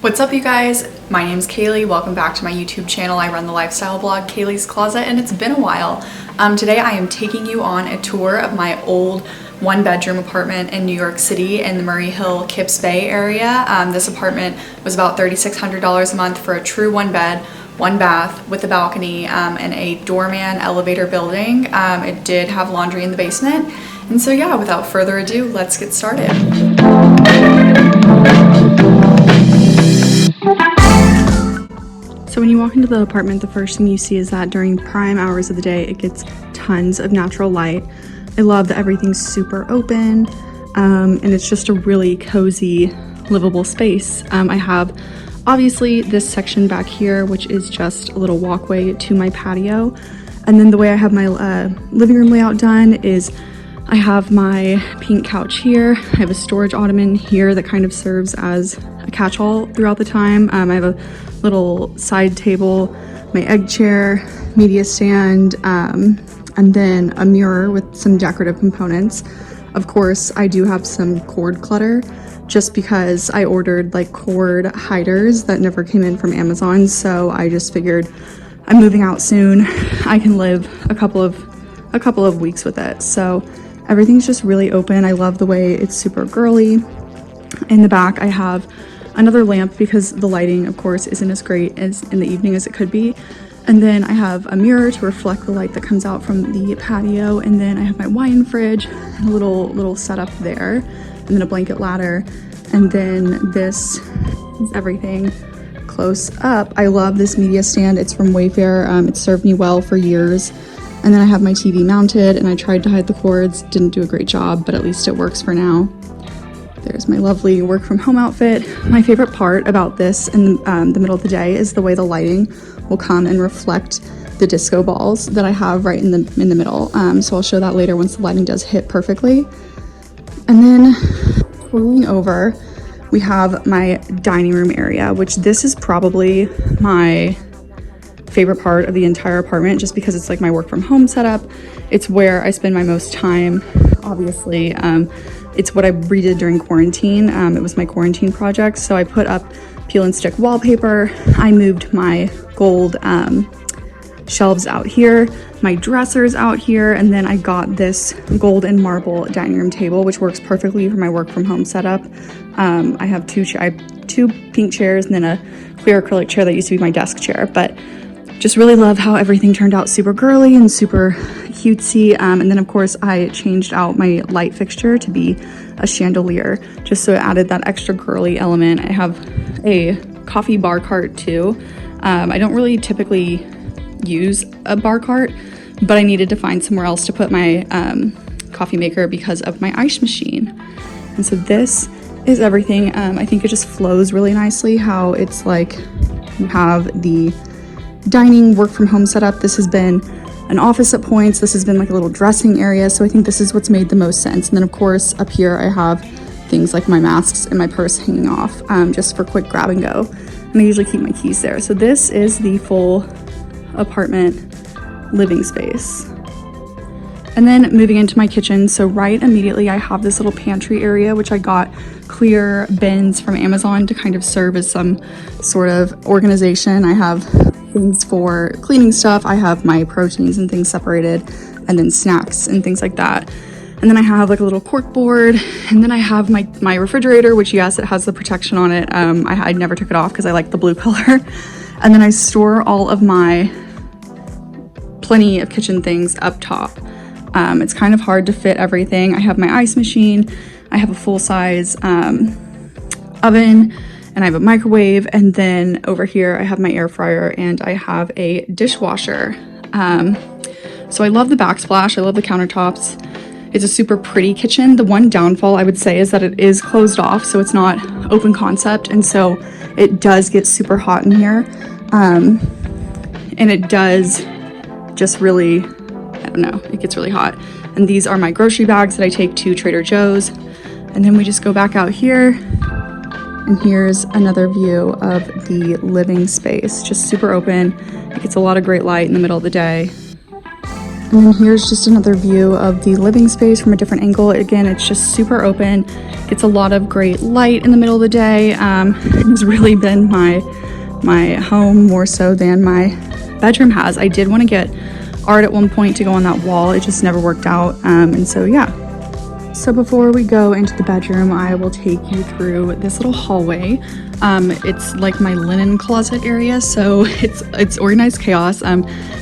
What's up, you guys? My name's Kaylee. Welcome back to my YouTube channel. I run the lifestyle blog Kaylee's Closet, and it's been a while. Today I am taking you on a tour of my old one-bedroom apartment in New York City in the Murray Hill, Kips Bay area. This apartment was about $3,600 a month for a true one bed, one bath with a balcony and a doorman elevator building. It did have laundry in the basement. And so yeah, without further ado, let's get started. So when you walk into the apartment, the first thing you see is that during prime hours of the day, it gets tons of natural light. I love that everything's super open, and it's just a really cozy, livable space. I have obviously this section back here, which is just a little walkway to my patio. And then the way I have my living room layout done is I have my pink couch here. I have a storage ottoman here that kind of serves as a catch-all throughout the time. I have a little side table, my egg chair, media stand, and then a mirror with some decorative components. Of course, I do have some cord clutter just because I ordered like cord hiders that never came in from Amazon. So I just figured I'm moving out soon. I can live a couple of weeks with it. So everything's just really open. I love the way it's super girly. In the back, I have another lamp because the lighting, of course, isn't as great as in the evening as it could be. And then I have a mirror to reflect the light that comes out from the patio. And then I have my wine fridge, and a little setup there, and then a blanket ladder. And then this is everything close up. I love this media stand. It's from Wayfair. It served me well for years. And then I have my TV mounted, and I tried to hide the cords. Didn't do a great job, but at least it works for now. There's my lovely work from home outfit. My favorite part about this in the middle of the day is the way the lighting will come and reflect the disco balls that I have right in the middle. So I'll show that later once the lighting does hit perfectly. And then rolling over, we have my dining room area, which this is probably my favorite part of the entire apartment just because it's like my work from home setup. It's where I spend my most time, obviously. It's what I redid during quarantine. It was my quarantine project. So I put up peel and stick wallpaper. I moved my gold shelves out here, my dressers out here, and then I got this gold and marble dining room table, which works perfectly for my work from home setup. I have two pink chairs and then a clear acrylic chair that used to be my desk chair, but just really love how everything turned out super girly and super cutesy. And then of course I changed out my light fixture to be a chandelier, just so it added that extra girly element. I have a coffee bar cart too. I don't really typically use a bar cart, but I needed to find somewhere else to put my coffee maker because of my ice machine. And so this is everything. I think it just flows really nicely how it's like you have the dining work from home setup. This has been an office at points. This has been like a little dressing area. So I think this is what's made the most sense. And then of course up here I have things like my masks and my purse hanging off just for quick grab and go. And I usually keep my keys there. So this is the full apartment living space. And then moving into my kitchen. So right immediately I have this little pantry area, which I got clear bins from Amazon to kind of serve as some sort of organization. I have things for cleaning stuff. I have my proteins and things separated, and then snacks and things like that. And then I have like a little cork board, and then I have my refrigerator, which yes, it has the protection on it. I never took it off because I like the blue color. And then I store all of my plenty of kitchen things up top. It's kind of hard to fit everything. I have my ice machine, I have a full-size oven, and I have a microwave, and then over here I have my air fryer and I have a dishwasher. So I love the backsplash, I love the countertops. It's a super pretty kitchen. The one downfall I would say is that it is closed off, so it's not open concept, and so it does get super hot in here. And it does just really, I don't know, it gets really hot. And these are my grocery bags that I take to Trader Joe's. And then we just go back out here, and here's another view of the living space, just super open. It gets a lot of great light in the middle of the day. And then here's just another view of the living space from a different angle. Again, it's just super open, gets a lot of great light in the middle of the day. It's really been my home more so than my bedroom has. I did want to get art at one point to go on that wall. It just never worked out. And so yeah. So before we go into the bedroom, I will take you through this little hallway. It's like my linen closet area, so it's organized chaos.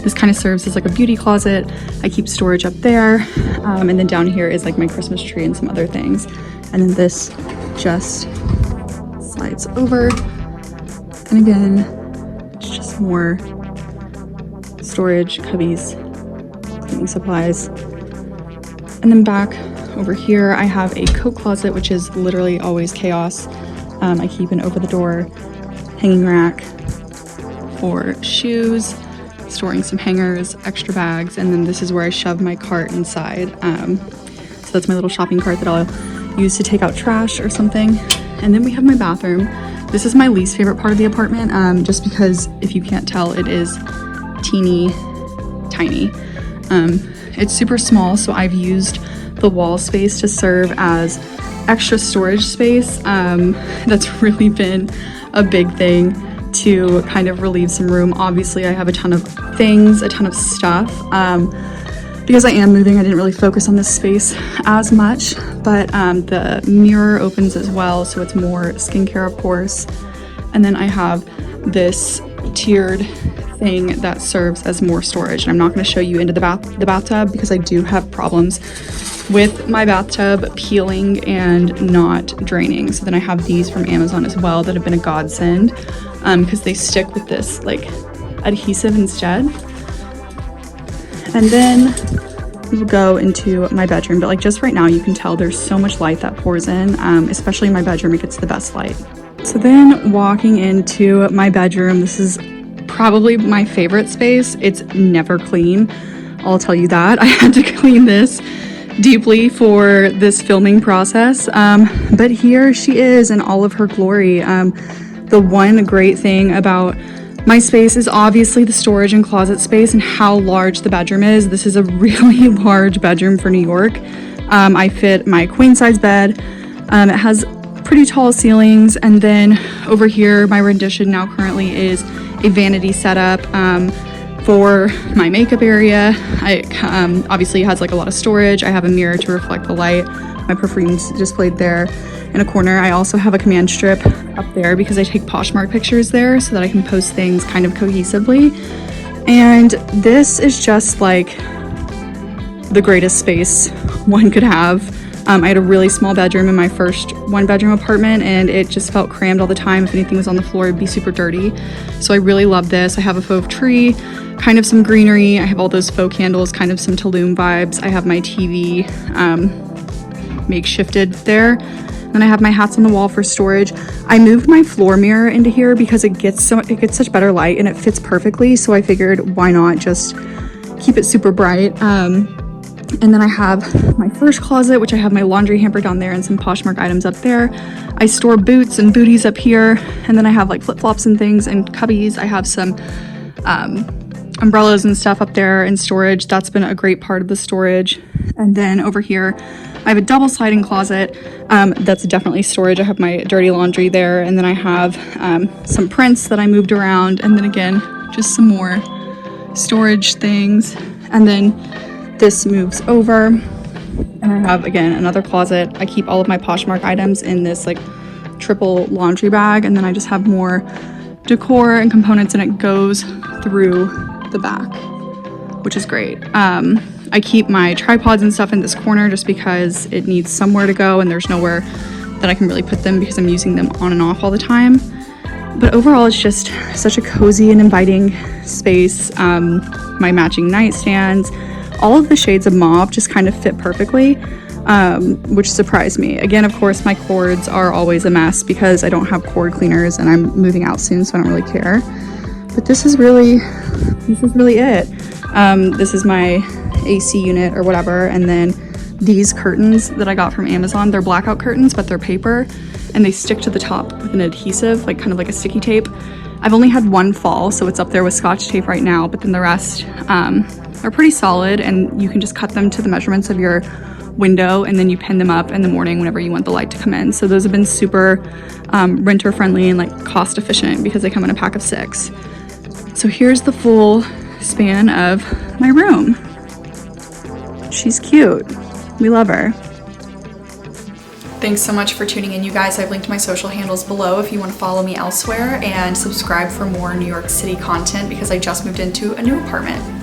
This kind of serves as like a beauty closet. I keep storage up there, and then down here is like my Christmas tree and some other things. And then this just slides over, and again, it's just more storage, cubbies, cleaning supplies. And then back over here, I have a coat closet, which is literally always chaos. I keep an over the door hanging rack for shoes, storing some hangers, extra bags, and then this is where I shove my cart inside. So that's my little shopping cart that I'll use to take out trash or something. And then we have my bathroom. This is my least favorite part of the apartment, just because if you can't tell, it is teeny tiny. It's super small, so I've used the wall space to serve as extra storage space. That's really been a big thing to kind of relieve some room. Obviously, I have a ton of things, a ton of stuff. Because I am moving, I didn't really focus on this space as much, but the mirror opens as well, so it's more skincare, of course. And then I have this tiered thing that serves as more storage. And I'm not going to show you into the bathtub because I do have problems with my bathtub peeling and not draining. So then I have these from Amazon as well that have been a godsend, because they stick with this like adhesive instead. And then we'll go into my bedroom, but like just right now you can tell there's so much light that pours in, especially in my bedroom, it gets the best light. So then walking into my bedroom, this is probably my favorite space. It's never clean, I'll tell you that. I had to clean this deeply for this filming process, but here she is in all of her glory. The one great thing about my space is obviously the storage and closet space and how large the bedroom is. This is a really large bedroom for New York. I fit my queen size bed. It has pretty tall ceilings, and then over here my rendition now currently is a vanity setup for my makeup area. I obviously has like a lot of storage. I have a mirror to reflect the light. My perfume's displayed there in a corner. I also have a command strip up there because I take Poshmark pictures there so that I can post things kind of cohesively. And this is just like the greatest space one could have. I had a really small bedroom in my first one-bedroom apartment, and it just felt crammed all the time. If anything was on the floor, it'd be super dirty. So I really love this. I have a fauve tree, kind of some greenery. I have all those faux candles, kind of some Tulum vibes. I have my TV makeshifted there. Then I have my hats on the wall for storage. I moved my floor mirror into here because it gets such better light and it fits perfectly. So I figured, why not just keep it super bright. And then I have my first closet, which I have my laundry hamper down there and some Poshmark items up there. I store boots and booties up here. And then I have like flip-flops and things and cubbies. I have some umbrellas and stuff up there in storage. That's been a great part of the storage. And then over here, I have a double sliding closet. That's definitely storage. I have my dirty laundry there. And then I have some prints that I moved around. And then again, just some more storage things. And then this moves over, and I have again another closet. I keep all of my Poshmark items in this like triple laundry bag, and then I just have more decor and components, and it goes through the back, which is great. I keep my tripods and stuff in this corner just because it needs somewhere to go, and there's nowhere that I can really put them because I'm using them on and off all the time. But overall, it's just such a cozy and inviting space. My matching nightstands, all of the shades of mauve just kind of fit perfectly, which surprised me. Again, of course, my cords are always a mess because I don't have cord cleaners and I'm moving out soon, so I don't really care. But this is really it. This is my AC unit or whatever, and then these curtains that I got from Amazon, they're blackout curtains, but they're paper, and they stick to the top with an adhesive, like kind of like a sticky tape. I've only had one fall, so it's up there with Scotch tape right now, but then the rest are pretty solid, and you can just cut them to the measurements of your window, and then you pin them up in the morning whenever you want the light to come in. So those have been super renter friendly and like cost efficient because they come in a pack of 6. So here's the full span of my room. She's cute. We love her. Thanks so much for tuning in, you guys. I've linked my social handles below if you want to follow me elsewhere, and subscribe for more New York City content because I just moved into a new apartment.